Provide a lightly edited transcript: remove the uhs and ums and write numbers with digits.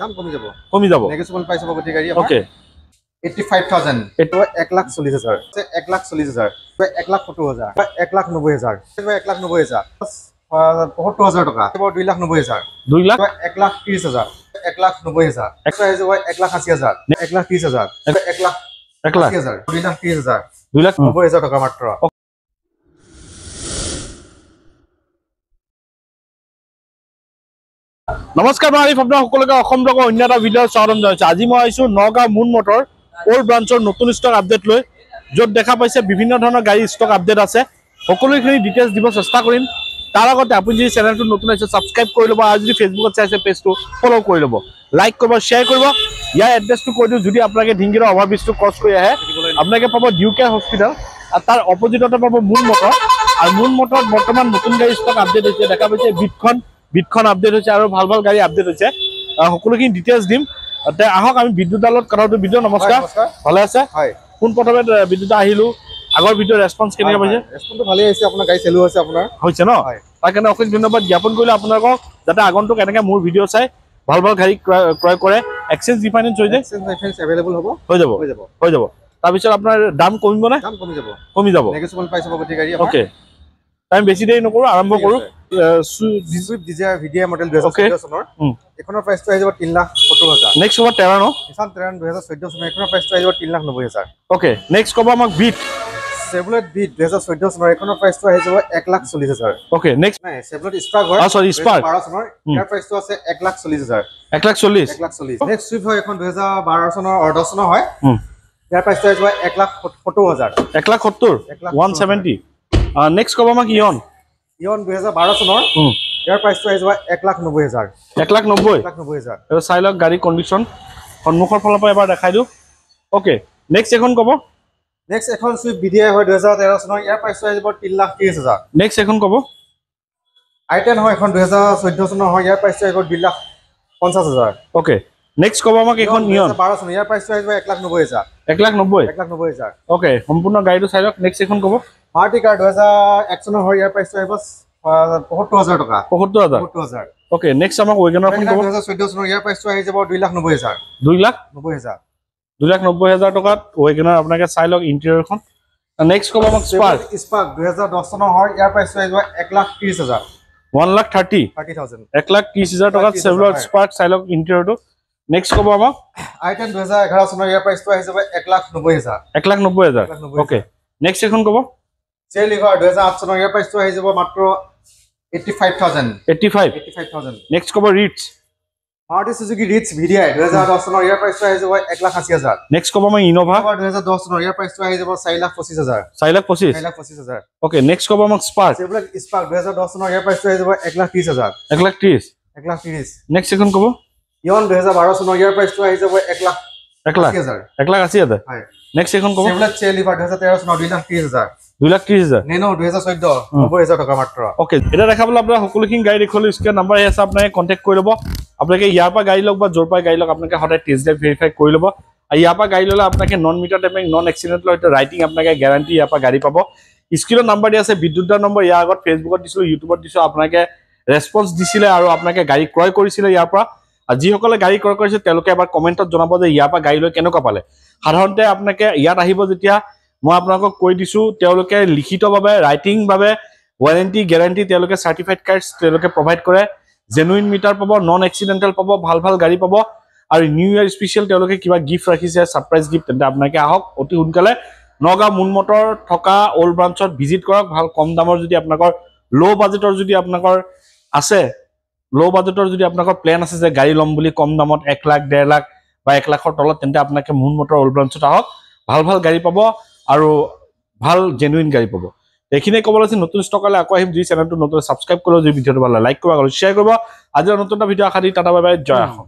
দাম কমি যাব নেগোচিয়েবল প্রাইস হ'ব গতি গাড়ী ওকে 85000 এটো 140000 140000 1,70,000 1,90,000 1,90,000 75000 টাকা 2,90,000 1,30,000 1,90,000 এক্সট্রা হয়ে যাব 1,80,000 1,30,000 1,80,000 2,30,000 2,90,000 টাকা মাত্র নমস্কাৰ মই আৰিফ আপোনাক সকলোকে অসম ৰক অন্য এটা ভিডিঅ' স্বাগতম জনাইছো আজি মই আহিছো নগাঁও মুন মটৰ ওল্ড ব্ৰাঞ্চৰ নতুন ষ্টক আপডেট লৈ য'ত দেখা পাইছে বিভিন্ন ধৰণৰ গাড়ী ষ্টক আপডেট আছে সকলোখিনি ডিটেইলছ দিব চেষ্টা কৰিম তাৰ আগতে আপুনি যদি চেনেলটো নতুন আছে সাবস্ক্ৰাইব কৰি ল'ব আৰু যদি ফেচবুকত চাইছে পেজটো ফলো কৰি ল'ব লাইক কৰিব শ্বেয়াৰ কৰিব ইয়াৰ এড্ৰেছটো কৈ দিওঁ যদি আপোনালোকে ঢিংগিৰা অভাৰব্ৰিজটো ক্ৰছ কৰি আহে আপোনালোকে পাব ডিউকে হস্পিটেল আৰু তাৰ অপজিটতে পাব মুন মটৰ আৰু মুন মটৰত বৰ্তমান নতুন গাড়ী ষ্টক আপডেট হৈছে দেখা পাইছে বিটখন আপডেট হৈছে আৰু ভাল ভাল গাড়ী আপডেট হৈছে সকলোখিনি ডিটেইলছ দিম তে আহক আমি বিদ্যুৎদালত কথাটো ভিডিঅ' নমস্কাৰ ভালে আছে হয় কোন প্ৰথমে বিদ্যুৎ আহিলো আগৰ ভিডিঅ' ৰেছপন্স কেনেকৈ পাইছে ৰেছপন্সটো ভালেই আহিছে আপোনাৰ গাড়ী চেলো আছে আপোনাৰ হৈছে ন তাৰ কাৰণে অশেষ ধন্যবাদ জ্ঞাপন কৰিলে আপোনালোকক যাতে আগন্তুক এনেকৈ মোৰ ভিডিঅ' চাই ভাল ভাল গাড়ী ক্ৰয় কৰে এক্সচেঞ্জ ৰিফাইনেন্স হৈ যায় এক্সচেঞ্জ এভেইলেবল হ'ব হৈ যাব তাৰপিছত আপোনাৰ দাম কমিবনে দাম কমি যাব নেগোচিয়েবল প্ৰাইস হ'ব গতি গাড়ী ওকে টাইম বেছি দেৰি নকৰো আৰম্ভ কৰো সুইফট ডিজায়াৰ ভিডিআই মডেল 2014 চনৰ এখনৰ প্ৰাইসটো আহি যাব 3,70,000 নেক্সট হ'ব 13 ন নিসান টেৰান 2014 চনৰ এখনৰ প্ৰাইসটো আহি যাব 3,90,000 ওকে নেক্সট ক'ব আমাক বিট চেভলেট বিট 2014 চনৰ এখনৰ প্ৰাইসটো আহি যাব 1,40,000 ওকে নেক্সট নাই চেভলেট স্পাৰ্ক হয় সৰি স্পাৰ্ক 12 চনৰ ইয়াৰ প্ৰাইসটো আছে 1,40,000 1,40,000 নেক্সট সুইফট হয় এখন 2012 চনৰ অৰ 10 চনৰ হয় ইয়াৰ প্ৰাইসটো আহি যাব 1,70,000 1,70,000 নেক্সট ক'ব আমাক ইয়ন 2012 চনৰ ইয়াৰ প্ৰাইসটো আহি যাব 1,90,000 1,90,000 আৰু চাই লওক গাড়ী কণ্ডিশ্যন সন্মুখৰ ফালৰ পৰা এবাৰ দেখাই দিওঁ ওকে নেক্সট এখন ক'ব নেক্সট এখন সুইফট ভিডিআই হয় 2013 চনৰ ইয়াৰ প্ৰাইসটো আহি যাব 3,30,000 নেক্সট এখন ক'ব i10 হয় এখন 2014 চনৰ হয় ইয়াৰ প্ৰাইসটো আহি যাব 2,50,000 ওকে নেক্সট ক'ব আমাক এখন ইয়ন 2012 চনৰ ইয়াৰ প্ৰাইসটো আহি যাব 1,90,000 1,90,000 ওকে সম্পূৰ্ণ গাড়ীটো চাই লওক নেক্সট এখন ক'ব মাৰুতি কাৰ 2001 চনৰ হয় ইয়াৰ প্ৰাইসটো আহিব ৭৫,000 টাকা ৭৫,000 ওকে নেক্সট আমাক ওয়েগনাৰ খন ক'ব 2014 চনৰ ইয়াৰ প্ৰাইসটো আহি যাব 2,90,000 2,90,000 টকাত ওয়েগনাৰ আপোনালোকে চাই লওক ইন্টেৰিয়ৰখন নেক্সট ক'ব আমাক স্পাৰ্ক 2010 চনৰ হয় ইয়াৰ প্ৰাইসটো আহি যাব 1,30,000 1,30,000 টকাত চেভলট স্পাৰ্ক চাই লওক ইন্টেৰিয়ৰটো নেক্সট ক'ব আমাক i10 2011 চনৰ ইয়াৰ প্ৰাইসটো আহি যাব 1,90,000 ওকে নেক্সট এখন ক'ব চেলিভাৰ 2008 চনৰ ইয়াৰ প্ৰাইসটো আহি যাব মাত্ৰ 85,000 নেক্সট ক'ব ৰিটছ মাৰুতি সুজুকি ৰিটছ ভিডিআই 2010 চনৰ ইয়াৰ প্ৰাইসটো আহি যাব 1,80,000 নেক্সট ক'ব আমাৰ ইনোভা 2010 চনৰ ইয়াৰ প্ৰাইসটো আহি যাব 4,25,000 4,25,000 ওকে নেক্সট ক'ব আমাক স্পাৰ্ক চেভলেট স্পাৰ্ক 2010 চনৰ ইয়াৰ প্ৰাইসটো আহি যাব 1,30,000 1,30,000 নেক্সট এখন ক'ব ইয়ন 2012 চনৰ ইয়াৰ প্ৰাইসটো আহি যাব 1,80,000 হয় নেক্সট এখন ক'ব চেভলেট চেলিভাৰ 2013 চনৰ 2,30,000 নেনো 2014 90,000 টাকা মাত্ৰ ওকে এটা দেখাবলৈ আপোনাৰ সকলোখিনি গাড়ী দেখুৱালো স্ক্ৰিন নাম্বাৰ আছে আপোনালোকে কণ্টেক্ট কৰি ল'ব আপোনালোকে ইয়াৰ পৰা গাড়ী লওক বা য'ৰ পৰা গাড়ী লওক আপোনালোকে সদায় টেষ্ট ড্ৰাইভ ভেৰিফাই কৰি ল'ব আৰু ইয়াৰ পৰা গাড়ী ল'লে আপোনালোকে non metre tamping non accidental হয়তো ৰাইটিং আপোনালোকে গেৰাণ্টি ইয়াৰ পৰা গাড়ী পাব স্ক্ৰিনত নাম্বাৰ দিয়া আছে বিদ্যুৎদাৰ নম্বৰ ইয়াৰ আগত ফেচবুকত দিছিলোঁ ইউটিউবত দিছোঁ আপোনালোকে ৰেছপন্স দিছিলে আৰু আপোনালোকে গাড়ী ক্ৰয় কৰিছিলে ইয়াৰ পৰা আৰু যিসকলে গাড়ী ক্ৰয় কৰিছে তেওঁলোকে এবাৰ কমেণ্টত জনাব যে ইয়াৰ পৰা গাড়ী লৈ কেনেকুৱা পালে সাধাৰণতে আপোনালোকে ইয়াত আহিব যেতিয়া মই আপোনালোকক কৈ দিছোঁ তেওঁলোকে লিখিতভাৱে ৰাইটিংভাৱে ৱাৰেণ্টি গেৰাণ্টি তেওঁলোকে চাৰ্টিফাইড কাৰ্ডছ তেওঁলোকে প্ৰভাইড কৰে জেনুইন মিটাৰ পাব নন এক্সিডেণ্টেল পাব ভাল গাড়ী পাব আৰু নিউ ইয়াৰ স্পেচিয়েল তেওঁলোকে কিবা গিফ্ট ৰাখিছে ছাৰপ্ৰাইজ গিফ্ট তেন্তে আপোনালোকে আহক অতি সোনকালে নগাঁও মুন মটৰ থকা অল্ড ব্ৰাঞ্চত ভিজিট কৰক ভাল কম দামৰ যদি আপোনালোকৰ ল' বাজেটৰ যদি আপোনালোকৰ আছে ল' বাজেটৰ যদি আপোনালোকৰ প্লেন আছে যে গাড়ী ল'ম বুলি কম দামত 1 লাখ 1.5 লাখ বা 1 লাখৰ তলত তেন্তে আপোনালোকে মুন মটৰ অল্ড ব্ৰাঞ্চত আহক ভাল গাড়ী পাব আৰু ভাল জেনুইন গাড়ী পাব এইখিনিয়ে ক'ব লৈছে নতুন ষ্টকলৈ আকৌ আহিম যি চেনেলটো নতুন ছাবস্ক্ৰাইব কৰিব যদি ভিডিঅ'টো ভাল লাগে লাইক কৰিব আৰু শ্বেয়াৰ কৰিব আজিৰ নতুন এটা ভিডিঅ' আশা দি টাটা বাই বাই জয় অসম